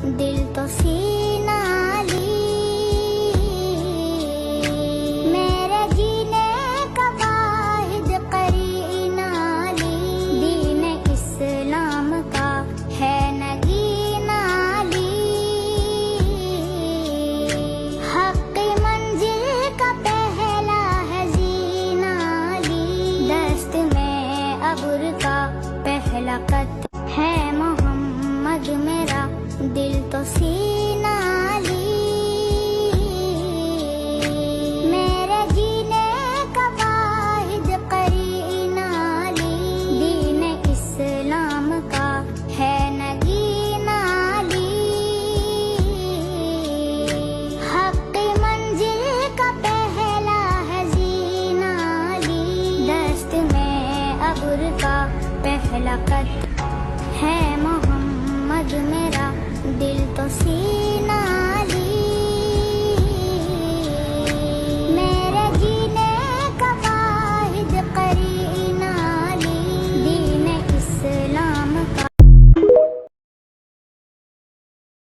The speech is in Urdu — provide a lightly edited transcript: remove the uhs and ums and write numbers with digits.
دل تو سینہ لی، میرے جینے کا واحد قرینہ لی، دین اسلام کا ہے نگینہ لی، حق منزل کا پہلا ہے زینہ لی، دست میں ابر کا پہلا خط ہے محمد میرا، دل تو سینہ لی، میرے جینے کا واحد قرینہ لی، دین اسلام کا ہے نگینہ لی، حق منزل کا پہلا ہے زینہ لی، دست میں ابر کا پہلا خط ہے محمد میرا، دل تو سینہ